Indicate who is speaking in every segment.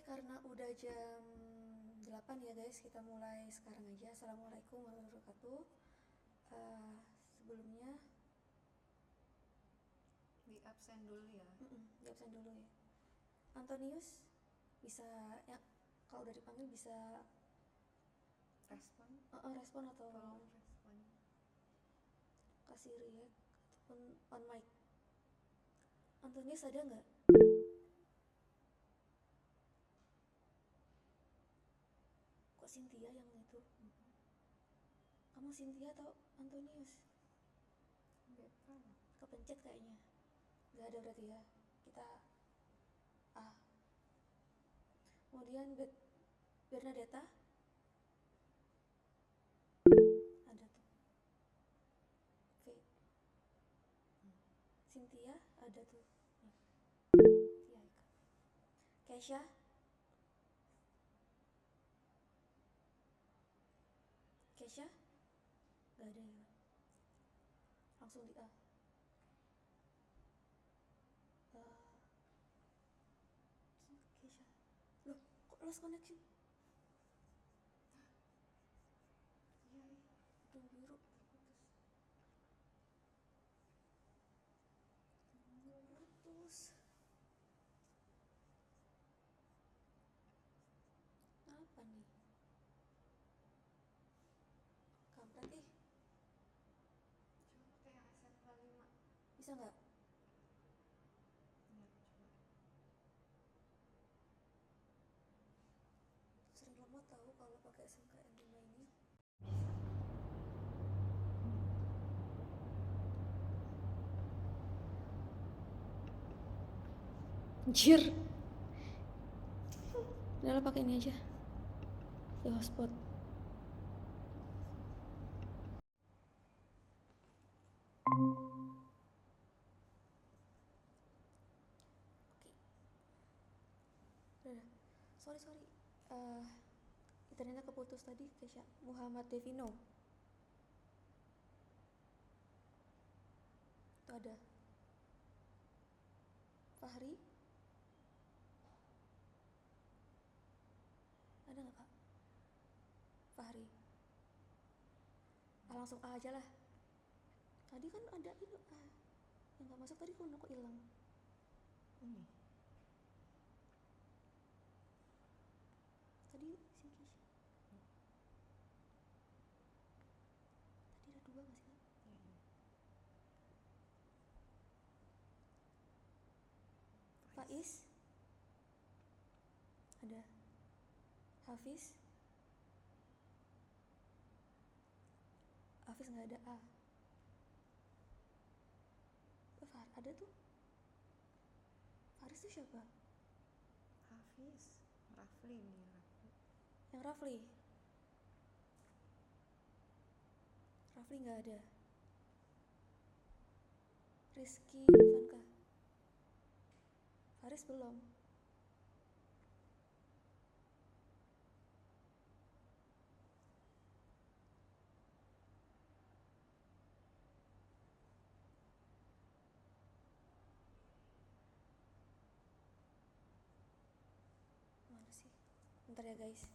Speaker 1: Karena udah jam 8 ya guys, kita mulai sekarang aja. Assalamualaikum warahmatullahi wabarakatuh. Sebelumnya
Speaker 2: Di absen dulu ya.
Speaker 1: di absen dulu ya. Antonius bisa ya, kalau udah dipanggil bisa
Speaker 2: Respon.
Speaker 1: respon atau
Speaker 2: Tolong respon.
Speaker 1: kasih react ataupun on mic. Antonius ada nggak? Kok Cynthia yang itu? Kamu Cynthia atau Antonius?
Speaker 2: Beta.
Speaker 1: Kepencet kayaknya. Nggak ada berarti ya. Kita A. Kemudian Bernadetta ada tuh. V. Cynthia ada tuh. Iya. Kesha nggak ada ya. Langsung di A. Kesha. Loh, kok lost connection?
Speaker 2: Iya.
Speaker 1: Hidung biru. Putus. Apa nih? Kampret ih.
Speaker 2: Coba THSM 5.
Speaker 1: Bisa nggak?
Speaker 2: Ya, coba.
Speaker 1: Sering lemot tahu kalau pakai SMKN 5 ini. Anjir. Udah pakai ini aja. Ya hotspot. Oke. Udah. Sorry. Internetnya keputus tadi, Kesha. Muhammad Devino. Itu ada. Fahri. Ada nggak kak? Fahri. Langsung A aja lah. Tadi kan ada ini A. Yang nggak masuk tadi kok hilang.
Speaker 2: Ini.
Speaker 1: Tadi si Kesha. Tadi ada 2 nggak sih kak?
Speaker 2: Ya.
Speaker 1: Faiz. Ada. Hafiz nggak ada A. Ada tuh. Faris tuh siapa?
Speaker 2: Hafiz. Rafli nih.
Speaker 1: Yang Rafli nggak ada. Rizky Ivanka. Faris belum. Mana sih? Bentar ya guys.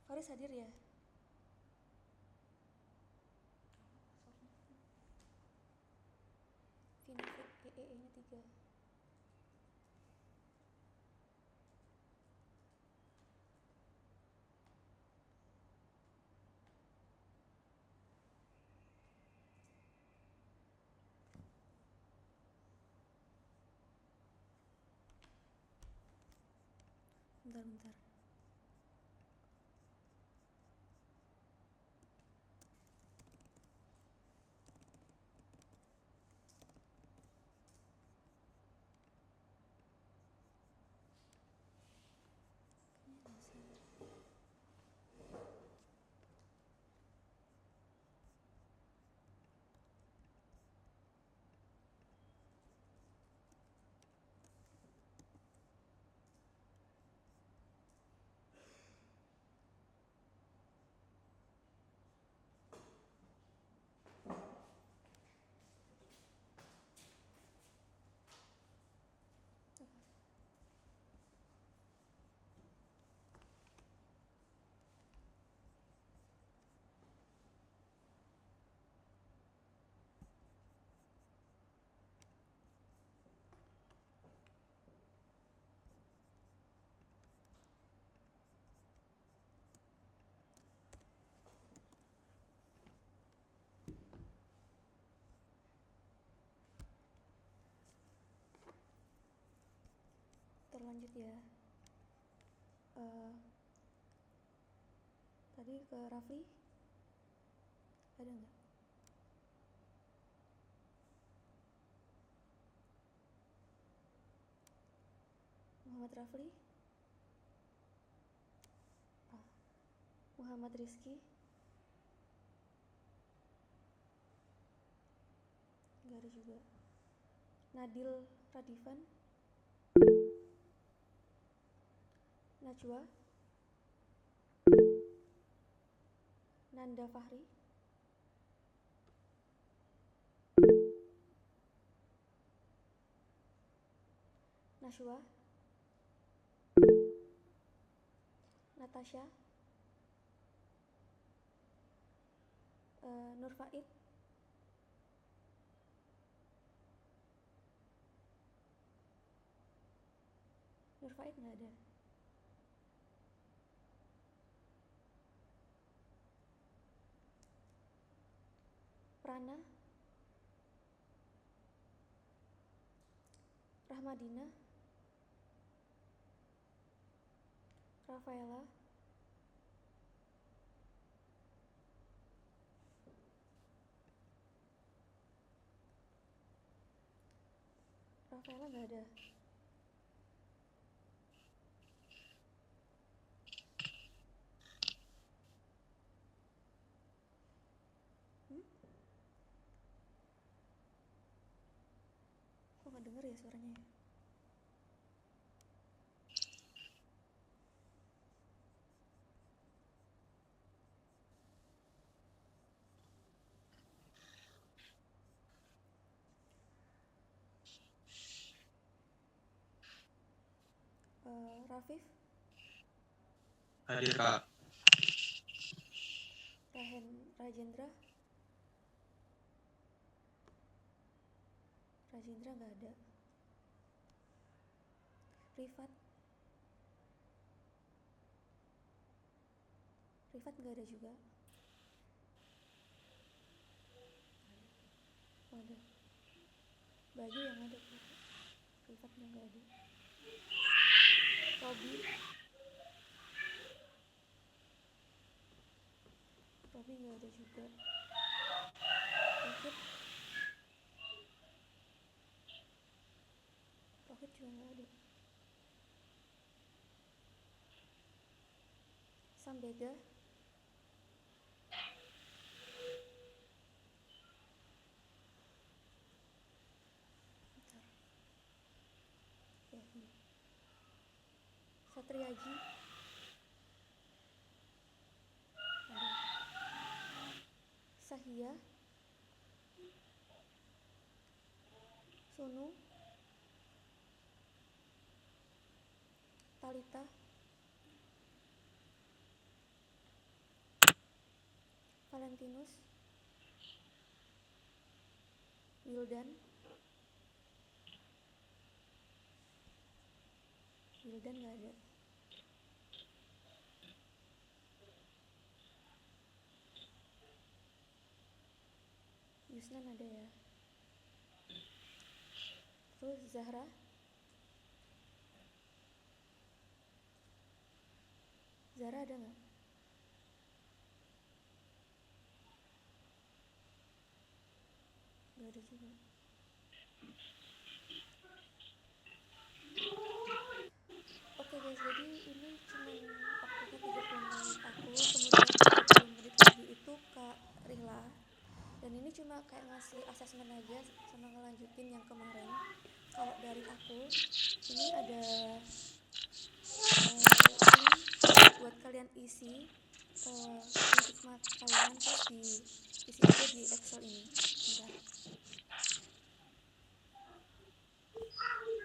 Speaker 1: Faris hadir ya? Vina EE nya 3. Bentar. lanjut ya. Tadi ke Rafli ada nggak? Muhammad Rafli, Muhammad Rizky, nggak ada juga. Nadil Radivan, Najwa, Nanda Fahri, Nashwa, Natasha, Nur Faid, nggak ada. Prana, Rahmadina, Rafaela, nggak ada. Kok nggak denger ya suaranya ya? Rafif,
Speaker 3: Hadir Kak.
Speaker 1: Rajendra nggak ada. Rifat nggak ada juga. Oh, ada. Bayu yang ada. Rifatnya nggak ada. Robi nggak ada juga. Rohit juga nggak ada. Sambega, Satriaji ada. Sahia, Sunu, Talita, Valentinus, Wildan nggak ada. Yusnan ada ya. Terus Zahra ada nggak? Nggak ada juga. Oke guys, jadi ini cuman waktunya 30 menit aku, kemudian 30 menit lagi itu Kak Rila. Dan ini cuma kayak ngasih asesmen aja sama ngelanjutin yang kemarin. Kalau dari aku, ini ada link buat kalian isi link Figma kalian, terus diisi aja di Excel ini. Bentar.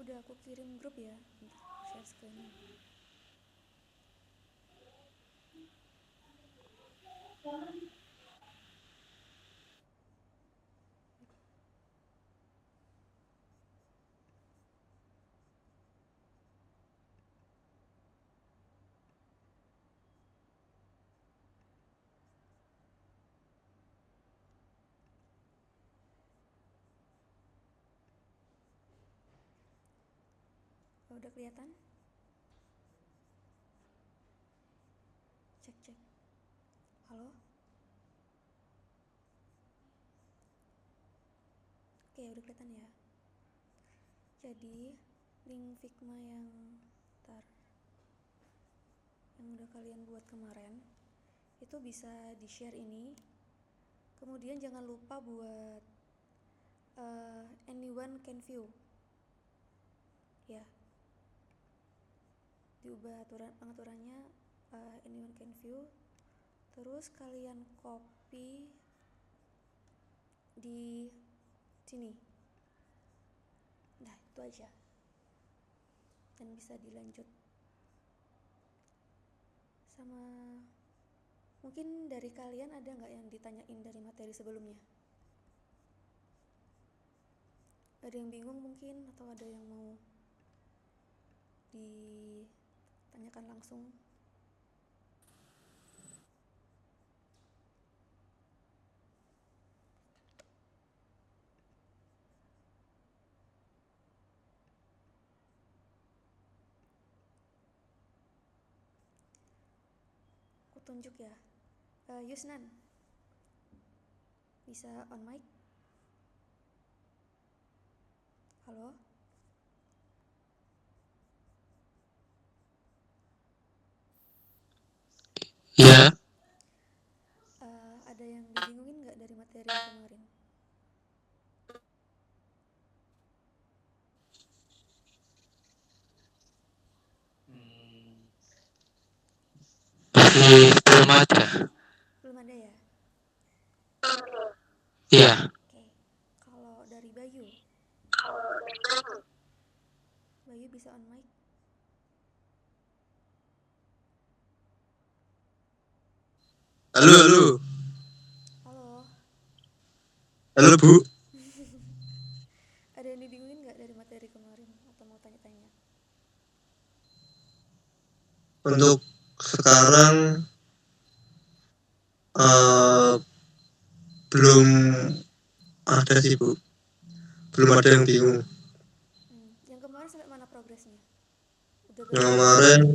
Speaker 1: udah aku kirim grup ya. Bentar, share screen. Udah kelihatan? Cek. Halo? Oke, udah kelihatan ya. Jadi, link Figma yang udah kalian buat kemarin itu bisa di-share ini. Kemudian jangan lupa buat anyone can view. Ya. Diubah pengaturannya anyone can view. Terus kalian copy di sini. Nah, itu aja. Dan bisa dilanjut. Sama mungkin dari kalian ada nggak yang ditanyain dari materi sebelumnya? Ada yang bingung mungkin atau ada yang mau ditanyakan langsung? Aku tunjuk ya. Yusnan, bisa on mic? Halo?
Speaker 3: Iya.
Speaker 1: Ada yang dibingungin nggak dari materi kemarin?
Speaker 3: Masih belum ada.
Speaker 1: Belum ada ya?
Speaker 3: Iya.
Speaker 1: Oke. Kalau dari Bayu bisa on mic?
Speaker 3: Halo.
Speaker 1: Halo?
Speaker 3: Halo, Bu.
Speaker 1: Ada yang dibingungin nggak dari materi kemarin atau mau tanya-tanya?
Speaker 3: Untuk sekarang belum ada sih, Bu. Belum ada yang bingung.
Speaker 1: Yang kemarin sampai mana progresnya? Udah
Speaker 3: Yang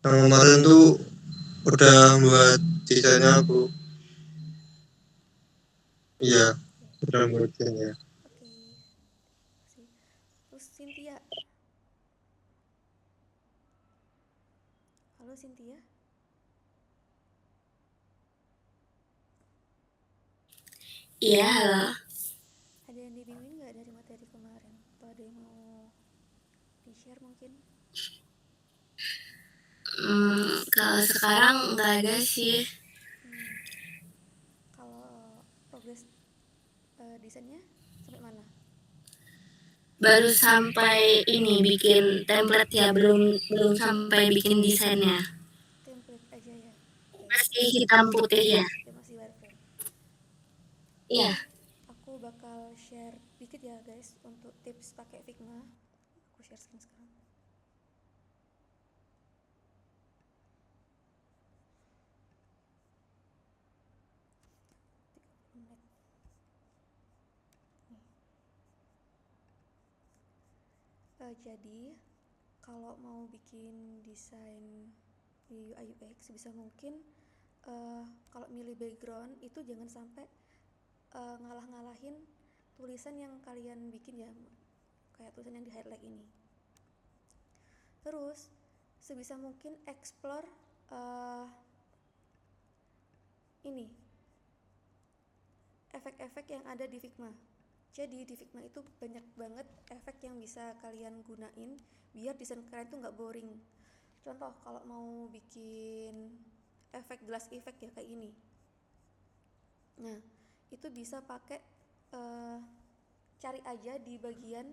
Speaker 3: kemarin tuh udah buat desainnya, Bu. Iya, udah buat desainnya.
Speaker 1: Oke. Terus Cynthia. Halo Cynthia.
Speaker 4: Iya, halo.
Speaker 1: Ada yang dibingungin nggak dari materi kemarin? Atau ada yang mau di-share mungkin?
Speaker 4: Kalau sekarang nggak ada sih.
Speaker 1: Kalau progres desainnya sampai mana?
Speaker 4: Baru sampai ini bikin template ya, belum sampai bikin desainnya.
Speaker 1: Template aja ya?
Speaker 4: Masih hitam putih ya.
Speaker 1: Masih wireframe.
Speaker 4: Iya.
Speaker 1: Aku bakal share dikit ya guys untuk tips pakai Figma. Aku share screen sekarang. Jadi kalau mau bikin desain di UI UX bisa mungkin kalau milih background itu jangan sampai ngalah-ngalahin tulisan yang kalian bikin ya, kayak tulisan yang di highlight ini. Terus sebisa mungkin explore ini efek-efek yang ada di Figma. Jadi di Figma itu banyak banget efek yang bisa kalian gunain biar desain kalian tuh nggak boring. Contoh kalau mau bikin efek glass effect ya kayak ini. Nah itu bisa pakai cari aja di bagian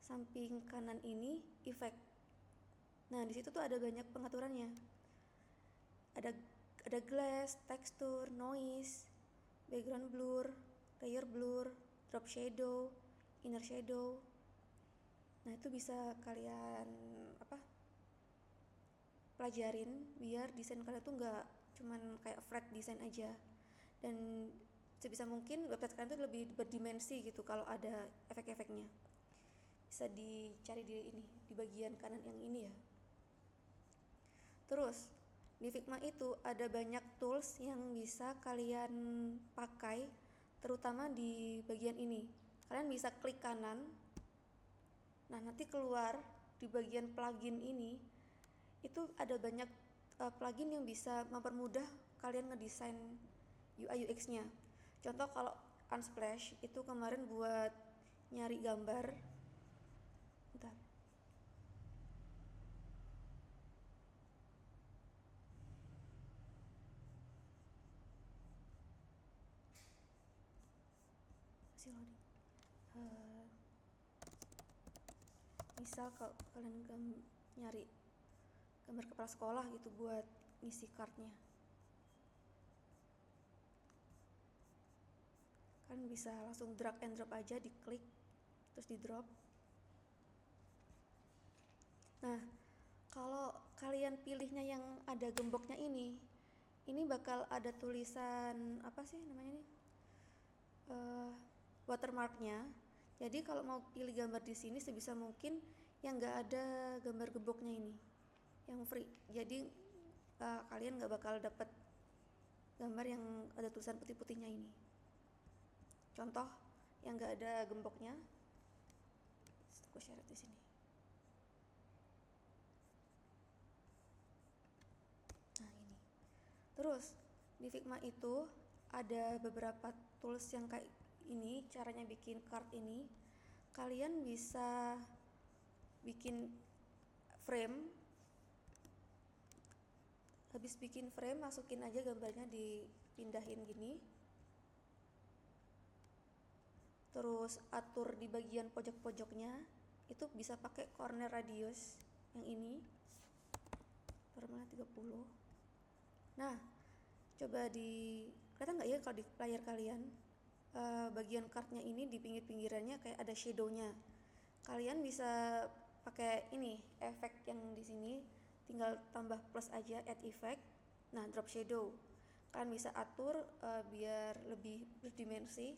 Speaker 1: samping kanan ini effect. Nah, di situ tuh ada banyak pengaturannya. Ada glass, texture, noise, background blur, layer blur, drop shadow, inner shadow. Nah, itu bisa kalian pelajarin biar desain kalian tuh nggak cuman kayak flat desain aja, dan sebisa mungkin website kalian tuh lebih berdimensi gitu kalau ada efek-efeknya. Bisa dicari di bagian kanan yang ini ya. Terus di Figma itu ada banyak tools yang bisa kalian pakai, terutama di bagian ini. Kalian bisa klik kanan, nah nanti keluar di bagian plugin ini itu ada banyak plugin yang bisa mempermudah kalian ngedesain UI UX-nya. Contoh kalau Unsplash itu kemarin buat nyari gambar. Bentar. Masih loading. Misal kalau kalian nyari gambar kepala sekolah gitu buat ngisi cardnya, kan bisa langsung drag and drop aja, diklik terus di drop. Nah, kalau kalian pilihnya yang ada gemboknya ini bakal ada tulisan apa sih namanya nih, watermarknya. Jadi kalau mau pilih gambar di sini sebisa mungkin yang nggak ada gambar gemboknya ini, yang free. Jadi kalian nggak bakal dapet gambar yang ada tulisan putih-putihnya ini. Contoh yang nggak ada gemboknya, aku share di sini. Nah ini. Terus di Figma itu ada beberapa tools yang kayak ini, caranya bikin card ini. Kalian bisa bikin frame. Habis bikin frame, masukin aja gambarnya, dipindahin gini. Terus atur di bagian pojok-pojoknya, itu bisa pakai corner radius yang ini. Formatnya 30. Nah, coba kelihatan nggak ya kalau di layar kalian, bagian cardnya ini di pinggir-pinggirannya kayak ada shadownya. Kalian bisa pakai ini efek yang di sini, tinggal tambah plus aja, add effect. Nah, drop shadow kalian bisa atur biar lebih berdimensi,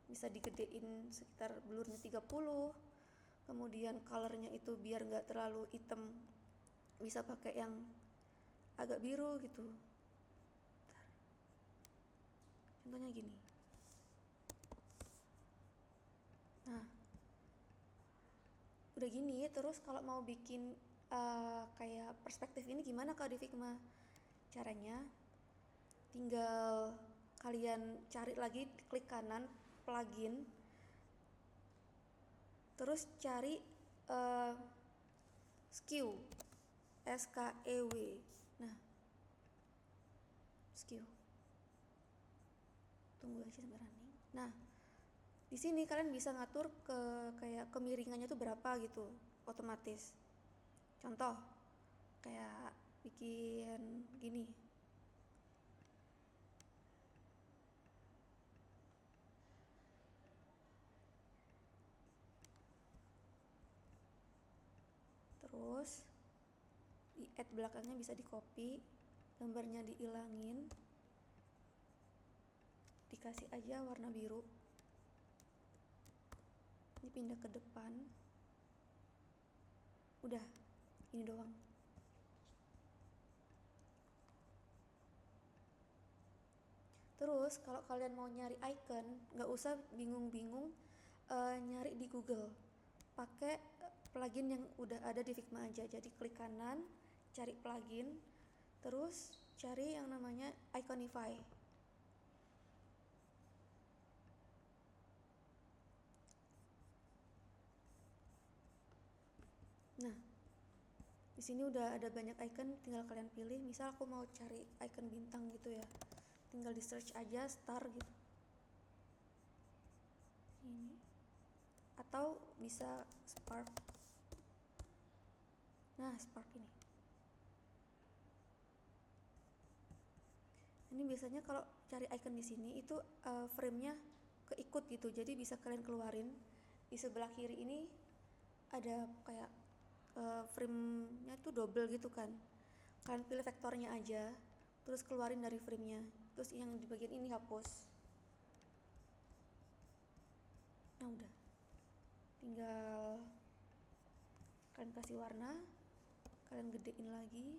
Speaker 1: bisa digedein sekitar blurnya 30. Kemudian colornya itu biar nggak terlalu hitam, bisa pakai yang agak biru gitu. Contohnya gini. Nah, udah gini. Terus kalau mau bikin kayak perspektif ini gimana kalau di Figma? Caranya tinggal kalian cari lagi, klik kanan plugin, terus cari skew, SKEW. Nah, skew, tunggu aja sampai running. Nah, di sini kalian bisa ngatur kayak kemiringannya tuh berapa gitu, otomatis. Contoh kayak bikin gini. Terus di add belakangnya bisa di copy, gambarnya dihilangin, dikasih aja warna biru, ini pindah ke depan. Udah, ini doang. Terus kalau kalian mau nyari icon, nggak usah bingung-bingung nyari di Google, pakai plugin yang udah ada di Figma aja. Jadi klik kanan, cari plugin, terus cari yang namanya Iconify. Nah, di sini udah ada banyak icon, tinggal kalian pilih. Misal aku mau cari icon bintang gitu ya, tinggal di search aja star gitu. Ini. atau bisa spark. Nah, spark ini biasanya kalau cari icon di sini itu frame-nya keikut gitu, jadi bisa kalian keluarin. Di sebelah kiri ini ada kayak frame-nya tuh double gitu kan, kalian pilih vektornya aja terus keluarin dari frame-nya, terus yang di bagian ini hapus. Nah udah, tinggal kalian kasih warna, kalian gedein lagi.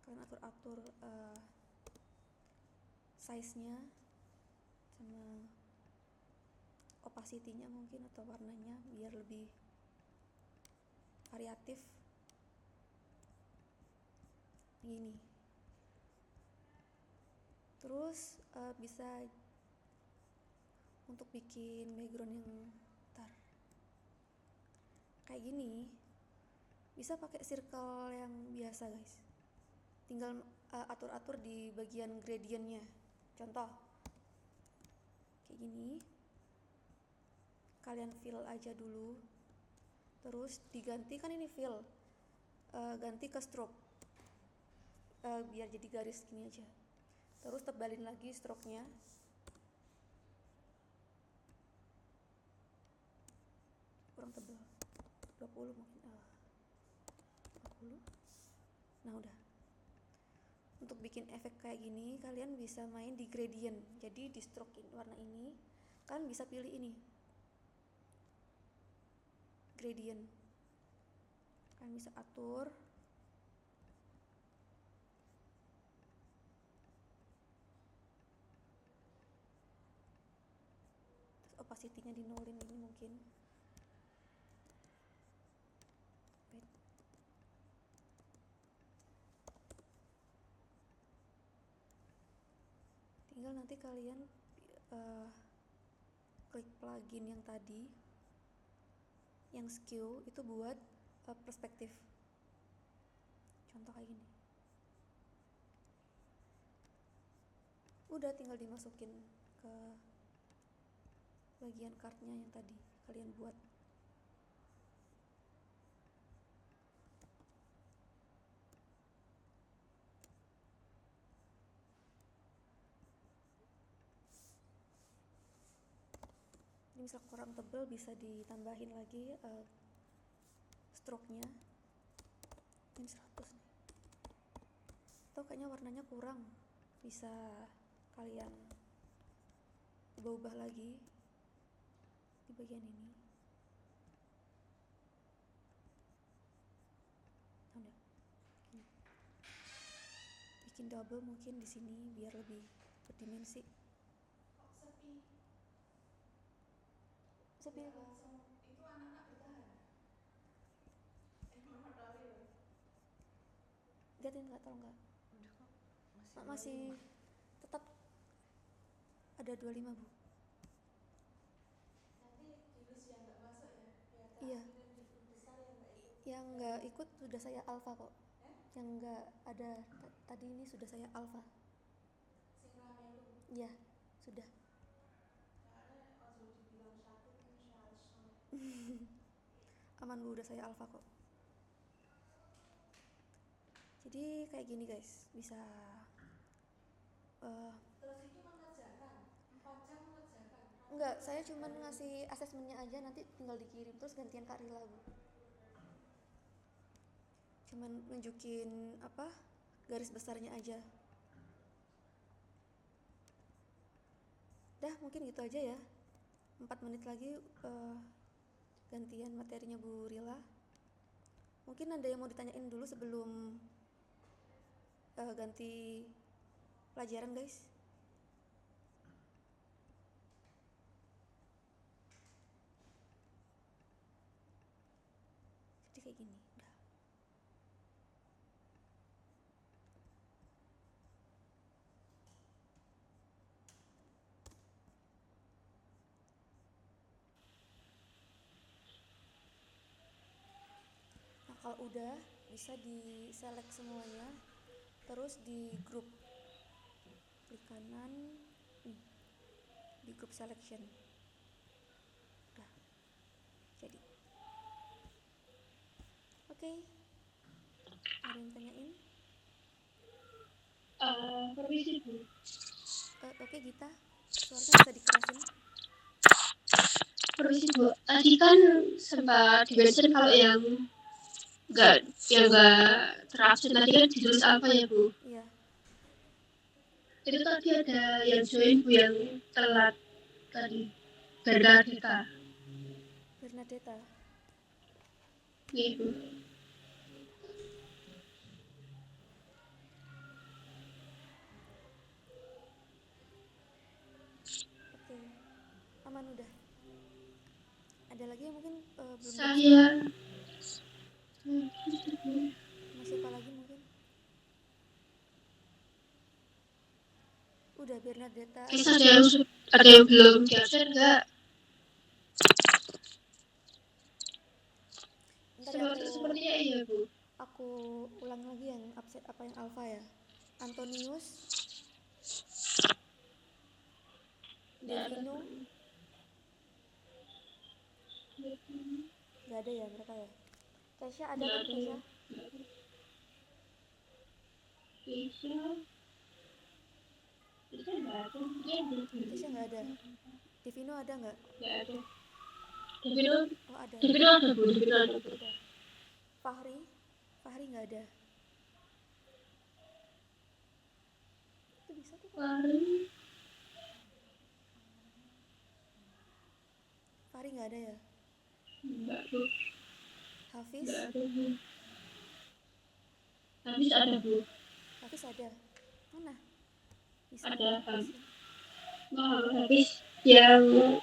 Speaker 1: Kalian atur-atur size-nya sama opacity-nya mungkin atau warnanya biar lebih variatif. Gini. Terus bisa untuk bikin background yang kayak gini, bisa pakai circle yang biasa guys. Tinggal atur-atur di bagian gradientnya. Contoh kayak gini, kalian fill aja dulu, terus diganti, kan ini fill, ganti ke stroke, biar jadi garis gini aja. Terus tebalin lagi stroke-nya, kurang tebal, 20 mungkin, 20. Nah udah. Untuk bikin efek kayak gini kalian bisa main di gradient. Jadi di stroke warna ini kalian bisa pilih ini gradient, kalian bisa atur. Terus opacity-nya di nolin ini mungkin. Tinggal nanti kalian klik plugin yang tadi, yang skew itu buat perspektif. Contoh kayak gini. Udah tinggal dimasukin ke bagian cardnya yang tadi kalian buat. Ini misal kurang tebal bisa ditambahin lagi stroke-nya. Ini 100 nih. Atau kayaknya warnanya kurang, bisa kalian ubah-ubah lagi di bagian ini. Nah, udah. Bikin double mungkin di sini biar lebih berdimensi. Sepi.
Speaker 2: Langsung itu anak-anak bertahan.
Speaker 1: Liatin nggak, tahu nggak?
Speaker 2: Udah kok.
Speaker 1: Masih tetap ada 25 bu.
Speaker 2: Nanti jurus yang nggak masuk ya.
Speaker 1: Iya. Yang nggak ikut sudah saya alpha kok. Yang nggak ada tadi ini sudah saya alpha.
Speaker 2: Sing rame lu.
Speaker 1: Iya, sudah. Aman bu, udah saya alpha kok. Jadi kayak gini guys, bisa
Speaker 2: Terus itu mengerjakan 4 jam mengerjakan.
Speaker 1: enggak, saya cuma ngasih asesmennya aja, nanti tinggal dikirim terus gantian Kak Rila bu. Cuman nunjukin apa garis besarnya aja. Dah mungkin gitu aja ya. 4 menit lagi gantian materinya Bu Rila. Mungkin ada yang mau ditanyain dulu sebelum ganti pelajaran guys. Jadi kayak gini udah. Nah kalau udah bisa di select semuanya, terus di grup klik kanan nih, di grup selection udah jadi. Oke. Ada yang tanyain?
Speaker 5: Permisi Bu.
Speaker 1: Oke Gita, suaranya bisa dikerasin.
Speaker 5: Permisi Bu. Tadi kan sempat di-mention kalau yang nggak terabsen tadi kan ditulis apa ya Bu?
Speaker 1: Iya.
Speaker 5: Itu tadi ada yang join Bu yang telat tadi. Bernadetta.
Speaker 1: Bernadetta.
Speaker 5: Iya Bu.
Speaker 1: Oke. Aman udah. Ada lagi yang mungkin belum
Speaker 5: Saya
Speaker 1: Mas siapa lagi mungkin? Udah Bernadetta.
Speaker 5: ada yang belum di-absen enggak?
Speaker 1: Ntar ya
Speaker 5: Sepertinya iya Bu.
Speaker 1: aku ulang lagi yang absen apa yang alfa ya. Antonius, Devino, nggak ada ya mereka ya. Kesha ada kan Kesha? Kesha nggak ada. Devino ada nggak?
Speaker 5: Nggak ada. Devino
Speaker 1: Oh ada.
Speaker 5: ada Bu. Devino ada Bu.
Speaker 1: Ada. Fahri nggak ada. Itu bisa tuh. Fahri nggak ada ya?
Speaker 5: Enggak Bu.
Speaker 1: Hafiz?
Speaker 5: Nggak ada Bu. Hafiz ada Bu.
Speaker 1: Hafiz ada. Mana? Bisa
Speaker 5: Ada
Speaker 1: Hafiz.
Speaker 5: Hafiz yang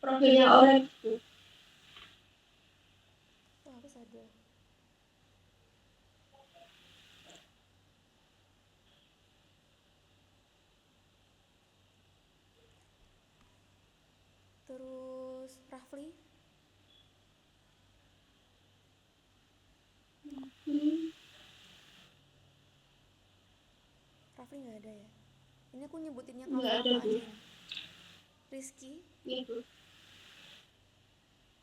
Speaker 5: profilnya orange Bu.
Speaker 1: Oh Hafiz ada. Terus Rafli? Rafli nggak ada ya? Ini aku nyebutin yang alfa-alfa aja nih. Rizky?
Speaker 5: Iya Bu.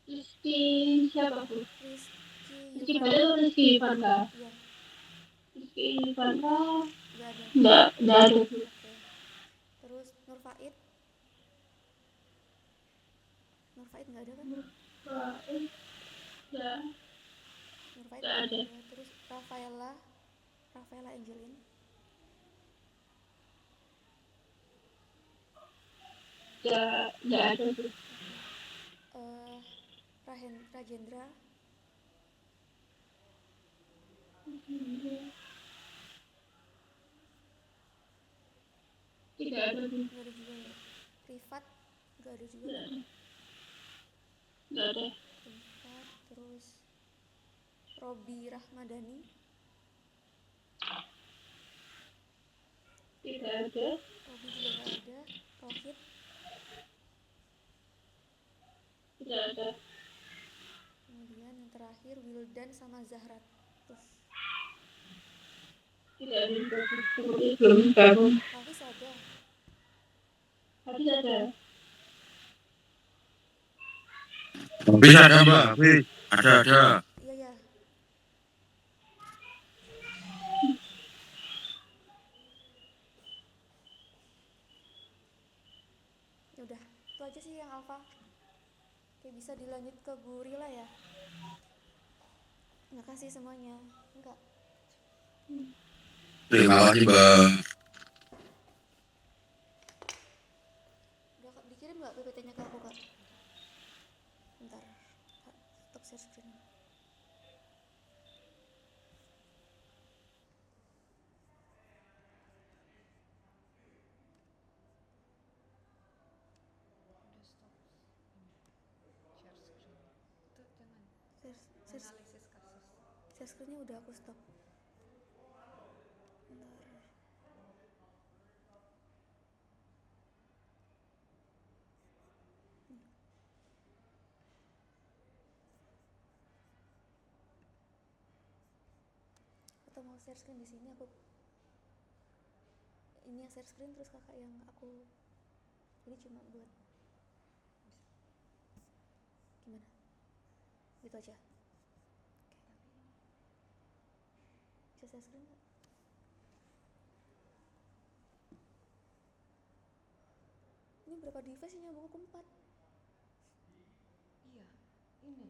Speaker 5: Rizky siapa Bu? Rizky Bada atau Rizky Ivanda?
Speaker 1: Iya.
Speaker 5: Rizky Ivanda
Speaker 1: Nggak ada.
Speaker 5: Nggak ada Bu.
Speaker 1: Oke. Terus Nurfait? Nurfait nggak ada kan?
Speaker 5: Ya.
Speaker 1: Nurfait nggak ada. Terus Rafaela Angelin?
Speaker 5: Nggak ada Bu.
Speaker 1: Rajendra?
Speaker 5: Tidak ada Bu.
Speaker 1: Nggak ada juga ya. Rifat? Nggak ada juga.
Speaker 5: Nggak ada.
Speaker 1: Rifat. Terus Robi Rahmadani?
Speaker 5: Tidak ada.
Speaker 1: Robi juga nggak ada. Rohit?
Speaker 5: Tidak ada.
Speaker 1: Kemudian yang terakhir Wildan sama Zahrat. Terus
Speaker 5: Tidak ada Bu. Belum gabung.
Speaker 1: Hafiz ada.
Speaker 5: Hafiz ada.
Speaker 3: Hafiz ada Mbak, Hafiz ada.
Speaker 1: Iya ya. Udah, itu aja sih yang alfa. Oke, bisa dilanjut ke Gurila ya. Nggak kasih semuanya. Enggak.
Speaker 3: Terima kasih Mbak.
Speaker 1: Udah dikirim nggak PPT-nya ke aku kak? Bentar, stop share screen. Share screen-nya udah aku stop. Bentar. Atau mau share screen di sini aku ini yang share screen, terus kakak yang aku ini cuma buat gimana gitu aja. Oke. Bisa share screen nggak? Ini berapa device yang nyambung aku 4?
Speaker 2: Iya, ini